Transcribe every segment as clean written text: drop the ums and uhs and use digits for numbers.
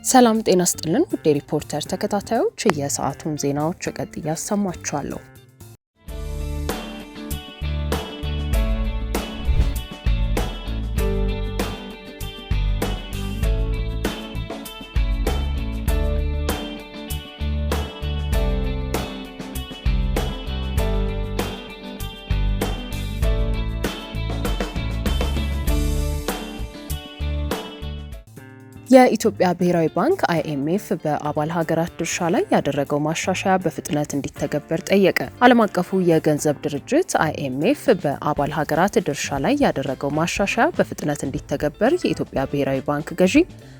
ሰላም ጤና ይስጥልን ውድ ሪፖርተር ተከታታዮች የሰዓቱን ዜናዎች ቀጥዬ አሰማችኋለሁ። የኢትዮጵያ ብሔራዊ ባንክ IMF በአባል ሀገራት ድርሻ ላይ ያደረገው ማሻሻያ በፍጥነት እንዲተገበር ጠየቀ። ዓለም አቀፉ የገንዘብ ድርጅት IMF በአባል ሀገራት ድርሻ ላይ ያደረገው ማሻሻያ በፍጥነት እንዲተገበር የኢትዮጵያ ብሔራዊ ባንክ ገዢ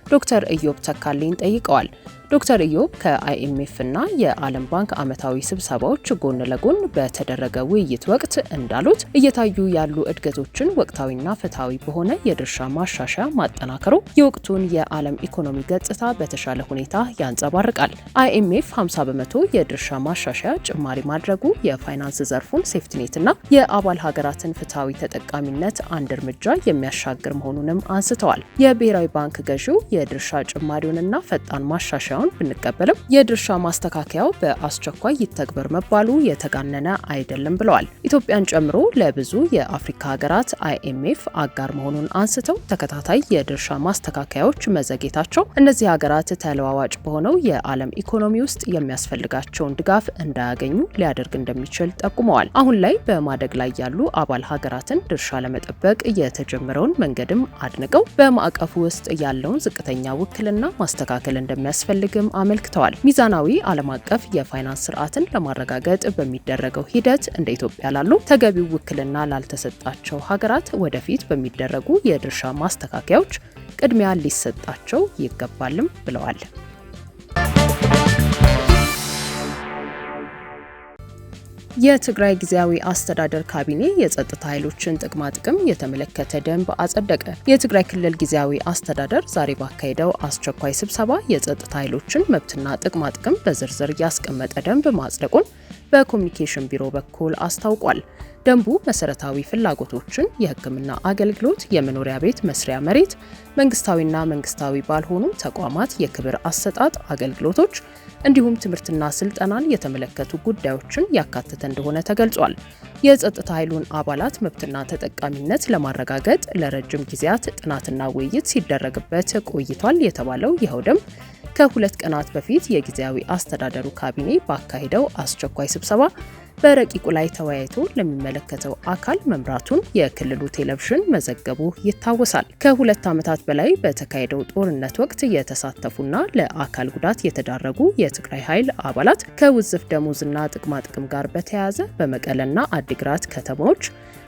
ዶክተር ኢዮብ ተካልኝ ጠይቀዋል። ዶክተር ኢዮብ ከIMF እና የዓለም ባንክ ዓመታዊ ስብሰባዎች ጎን ለጎን በተደረገ ውይይት ወቅት እንዳሉት እየታዩ ያሉ እድገቶችን ወቅታዊና ፍትሐዊ በሆነ የድርሻ ማሻሻያ ማጠናከሩ የወቅቱን የዓለም ኢኮኖሚ ገጽታ በተሻለ ሁኔታ ያንጸባርቃል። IMF 50 በመቶ የድርሻ ማሻሻያ ጭማሪ ማድረጉ የፋይናንስ ዘርፉን ሴፍቲኔትና የአባል ሀገራትን ፍትሐዊ ተጠቃሚነት አንድ እርምጃ የሚያሻግር መሆኑንም አንስተዋል። የብሔራዊ ባንክ ገዢው የድርሻ ጭማሪውንና ፈጣን ማሻሻያ ብንቀበልም የድርሻ ማስተካከያው በአስቸኳይ ይተግበር መባሉ የተጋነነ አይደለም ብለዋል። ኢትዮጵያን ጨምሮ ለብዙ የአፍሪካ ሀገራት IMF አጋር መሆኑን አንስተው ተከታታይ የድርሻ ማስተካከያዎች መዘግየታቸው እነዚህ ሀገራት ተለዋዋጭ በሆነው የዓለም ኢኮኖሚ ውስጥ የሚያስፈልጋቸውን ድጋፍ እንዳያገኙ ሊያደርግ እንደሚችል ጠቁመዋል። አሁን ላይ በማደግ ላይ ያሉ አባል ሀገራትን ድርሻ ለመጠበቅ የተጀመረውን መንገድም አድንቀው በማዕቀፉ ውስጥ ያለውን ዝቅተኛ ውክልና ማስተካከል እንደሚያስፈልግ አመልክተዋል። ሚዛናዊ ዓለም አቀፍ የፋይናንስ ስርዓትን ለማረጋገጥ በሚደረገው ሂደት እንደ ኢትዮጵያ ላሉ ተገቢው ውክልና ላልተሰጣቸው ሀገራት ወደፊት በሚደረጉ የድርሻ ማስተካከያዎች ቅድሚያ ሊሰጣቸው ይገባልም ብለዋል። የትግራይ ጊዜያዊ አስተዳደር ካቢኔ የጸጥታ ኃይሎችን ጥቅማጥቅም የተመለከተ ደንብ አጸደቀ። የትግራይ ክልል ጊዜያዊ አስተዳደር ዛሬ ባካሄደው አስቸኳይ ስብሰባ የጸጥታ ኃይሎችን መብትና ጥቅማጥቅም በዝርዝር ያስቀመጠ ደንብ ማጽደቁን በኮሚኒኬሽን ቢሮ በኩል አስታውቋል። ደንቡ መሰረታዊ ፍላጎቶችን፣ የሕክምና አገልግሎት፣ የመኖሪያ ቤት መስሪያ መሬት፣ መንግስታዊና መንግስታዊ ባልሆኑ ተቋማት የክብር አሰጣጥ አገልግሎቶች እንዲሁም ትምህርትና ስልጠናን የተመለከቱ ጉዳዮችን ያካተተ እንደሆነ ተገልጿል። የጸጥታ ኃይሉን አባላት መብትና ተጠቃሚነት ለማረጋገጥ ለረጅም ጊዜያት ጥናትና ውይይት ሲደረግበት ቆይቷል የተባለው ይኸው ደንብ ከ2 ቀናት በፊት የጊዜያዊ አስተዳደሩ ካቢኔ ባካሄደው አስቸኳይ ስብሰባ በረቂቁ ላይ ተወያይቶ ለሚመለከተው አካል መምራቱን የክልሉ ቴሌቪዥን መዘገቡ ይታወሳል። ከ2 ዓመታት በላይ በተካሄደው ጦርነት ወቅት የተሳተፉና ለአካል ጉዳት የተዳረጉ የትግራይ ኃይል አባላት ከውዝፍ ደሞዝና ጥቅማጥቅም ጋር በተያያዘ በመቀለና አዲግራት ከተሞች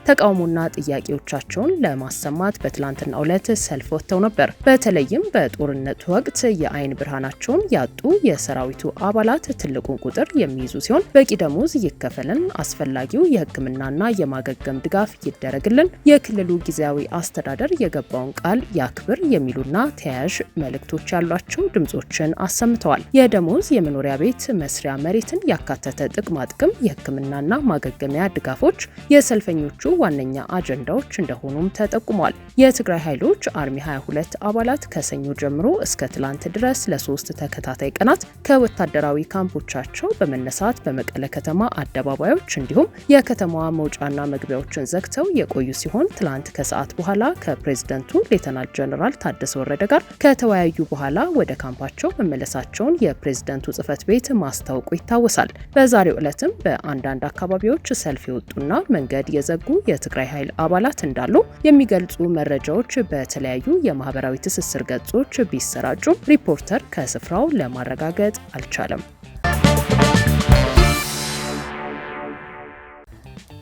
ተቃውሞና ጥያቄዎቻቸውን ለማሰማት በትላንትናው ዕለት ሰልፍ ወጥተው ነበር። በተለይም በጦርነቱ ወቅት የአይን ብርሃናቸውን ያጡ የሰራዊቱ አባላት ትልቁን ቁጥር የሚይዙ ሲሆን በቂ ደሞዝ ይከፈልን፣ አስፈላጊው የሕክምናና የማገገም ድጋፍ ይደረግልን፣ የክልሉ ጊዜያዊ አስተዳደር የገባውን ቃል ያክብር የሚሉና ተያያዥ መልእክቶች ያሏቸው ድምጾችን አሰምተዋል። የደሞዝ፣ የመኖሪያ ቤት መስሪያ መሬትን ያካተተ ጥቅማጥቅም፣ የሕክምናና ማገገሚያ ድጋፎች የሰልፈኞቹ ዋነኛ አጀንዳዎች እንደሆኑም ተጠቁሟል። የትግራይ ኃይሎች አርሚ 22 አባላት ከሰኞ ጀምሮ እስከ ትላንት ድረስ ለ3 ተከታታይ ቀናት ከወታደራዊ ካምፖቻቸው በመነሳት በመቀለ ከተማ አደባባዮች እንዲሁም የከተማዋ መውጫና መግቢያዎችን ዘግተው የቆዩ ሲሆን ትላንት ከሰዓት በኋላ ከፕሬዝደንቱ ሌተናል ጀነራል ታደሰ ወረደ ጋር ከተወያዩ በኋላ ወደ ካምፓቸው መመለሳቸውን የፕሬዝደንቱ ጽህፈት ቤት ማስታወቁ ይታወሳል። በዛሬው ዕለትም በአንዳንድ አካባቢዎች ሰልፍ የወጡና መንገድ የዘጉ የትግራይ ኃይል አባላት እንዳሉ የሚገልጹ መረጃዎች በተለያዩ የማህበራዊ ትስስር ገጾች ቢሰራጩም ሪፖርተር ከስፍራው ለማረጋገጥ አልቻለም።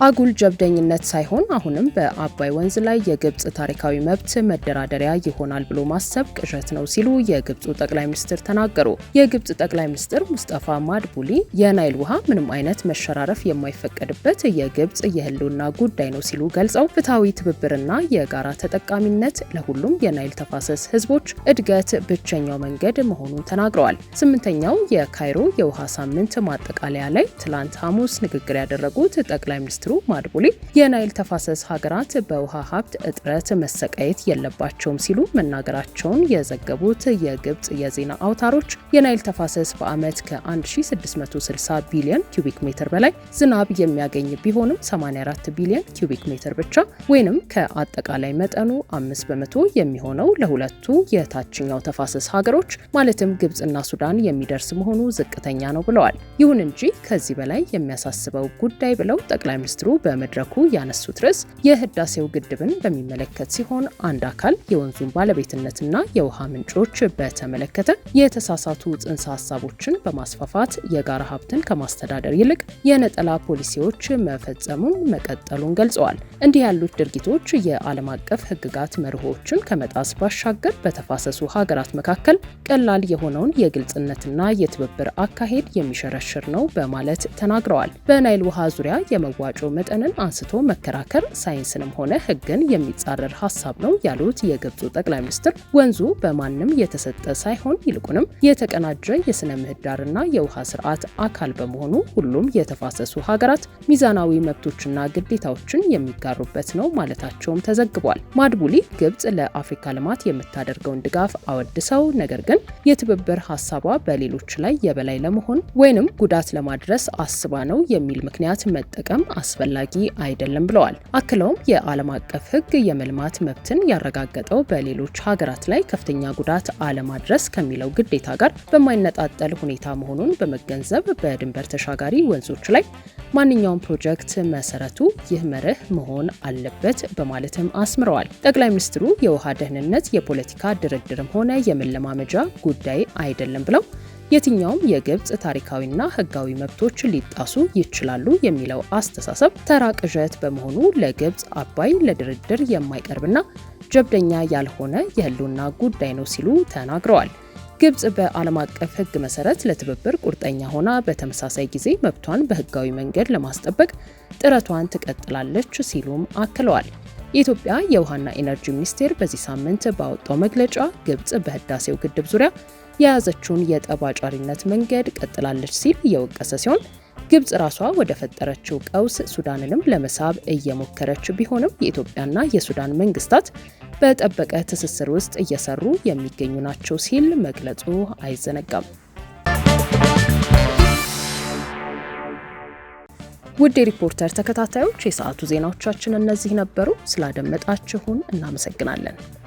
አጉል ጀብደኝነት ሳይሆን አሁንም በአባይ ወንዝ ላይ የግብጽ ታሪካዊ መብት መደራደሪያ ይሆናል ብሎ ማሰብ ቅዠት ነው ሲሉ የግብጹ ጠቅላይ ሚኒስትር ተናገሩ። የግብጽ ጠቅላይ ሚኒስትር ሙስጠፋ ማድቡሊ የናይል ውሃ ምንም አይነት መሸራረፍ የማይፈቀድበት የግብጽ የህልውና ጉዳይ ነው ሲሉ ገልጸው ፍትሐዊ ትብብርና የጋራ ተጠቃሚነት ለሁሉም የናይል ተፋሰስ ህዝቦች እድገት ብቸኛው መንገድ መሆኑን ተናግረዋል። 8ኛው የካይሮ የውሃ ሳምንት ማጠቃለያ ላይ ትላንት ሐሙስ ንግግር ያደረጉት ጠቅላይ ሚኒስትሩ ማድቡሊ የናይል ተፋሰስ ሀገራት በውሃ ሀብት እጥረት መሰቃየት የለባቸውም ሲሉ መናገራቸውን የዘገቡት የግብጽ የዜና አውታሮች የናይል ተፋሰስ በዓመት ከ1660 ቢሊዮን ኪዩቢክ ሜትር በላይ ዝናብ የሚያገኝ ቢሆንም 84 ቢሊዮን ኪዩቢክ ሜትር ብቻ ወይንም ከአጠቃላይ መጠኑ 5 በመቶ የሚሆነው ለሁለቱ የታችኛው ተፋሰስ ሀገሮች ማለትም ግብጽና ሱዳን የሚደርስ መሆኑ ዝቅተኛ ነው ብለዋል። ይሁን እንጂ ከዚህ በላይ የሚያሳስበው ጉዳይ ብለው ጠቅላይ ሚኒስትሩ በመድረኩ ያነሱት ርዕስ የህዳሴው ግድብን በሚመለከት ሲሆን አንድ አካል የወንዙን ባለቤትነትና የውሃ ምንጮች በተመለከተ የተሳሳቱ ጽንሰ ሀሳቦችን በማስፋፋት የጋራ ሀብትን ከማስተዳደር ይልቅ የነጠላ ፖሊሲዎች መፈጸሙን መቀጠሉን ገልጸዋል። እንዲህ ያሉት ድርጊቶች የዓለም አቀፍ ህግጋት መርሆችን ከመጣስ ባሻገር በተፋሰሱ ሀገራት መካከል ቀላል የሆነውን የግልጽነትና የትብብር አካሄድ የሚሸረሽር ነው በማለት ተናግረዋል። በናይል ውሃ ዙሪያ የመዋጮ መጠንን አንስቶ መከራከር ሳይንስንም ሆነ ህግን የሚጻረር ሀሳብ ነው ያሉት የግብፁ ጠቅላይ ሚኒስትር ወንዙ በማንም የተሰጠ ሳይሆን ይልቁንም የተቀናጀ የስነ ምህዳርና የውሃ ስርዓት አካል በመሆኑ ሁሉም የተፋሰሱ ሀገራት ሚዛናዊ መብቶችና ግዴታዎችን የሚጋሩበት ነው ማለታቸውም ተዘግቧል። ማድቡሊ ግብጽ ለአፍሪካ ልማት የምታደርገውን ድጋፍ አወድሰው ነገር ግን የትብብር ሀሳቧ በሌሎች ላይ የበላይ ለመሆን ወይንም ጉዳት ለማድረስ አስባ ነው የሚል ምክንያት መጠቀም አስፈላጊ አይደለም ብለዋል። አክለውም የዓለም አቀፍ ህግ የመልማት መብትን ያረጋገጠው በሌሎች ሀገራት ላይ ከፍተኛ ጉዳት አለማድረስ ከሚለው ግዴታ ጋር በማይነጣጠል ሁኔታ መሆኑን በመገንዘብ በድንበር ተሻጋሪ ወንዞች ላይ ማንኛውም ፕሮጀክት መሰረቱ ይህ መርህ መሆን አለበት በማለትም አስምረዋል። ጠቅላይ ሚኒስትሩ የውሃ ደህንነት የፖለቲካ ድርድርም ሆነ የመለማመጃ ጉዳይ አይደለም ብለው የትኛውም የግብጽ ታሪካዊና ህጋዊ መብቶች ሊጣሱ ይችላሉ የሚለው አስተሳሰብ ተራ ቅዠት በመሆኑ ለግብጽ አባይ ለድርድር የማይቀርብና ጀብደኛ ያልሆነ የህልውና ጉዳይ ነው ሲሉ ተናግረዋል። ግብጽ በዓለም አቀፍ ህግ መሰረት ለትብብር ቁርጠኛ ሆና በተመሳሳይ ጊዜ መብቷን በህጋዊ መንገድ ለማስጠበቅ ጥረቷን ትቀጥላለች ሲሉም አክለዋል። የኢትዮጵያ የውሃና ኢነርጂ ሚኒስቴር በዚህ ሳምንት ባወጣው መግለጫ ግብጽ በህዳሴው ግድብ ዙሪያ የያዘችውን የጠብ አጫሪነት መንገድ ቀጥላለች ሲል እየወቀሰ ሲሆን ግብጽ ራሷ ወደ ፈጠረችው ቀውስ ሱዳንንም ለመሳብ እየሞከረች ቢሆንም የኢትዮጵያና የሱዳን መንግስታት በጠበቀ ትስስር ውስጥ እየሰሩ የሚገኙ ናቸው ሲል መግለጹ አይዘነጋም። ውድ የሪፖርተር ተከታታዮች የሰዓቱ ዜናዎቻችን እነዚህ ነበሩ። ስላደመጣችሁን እናመሰግናለን።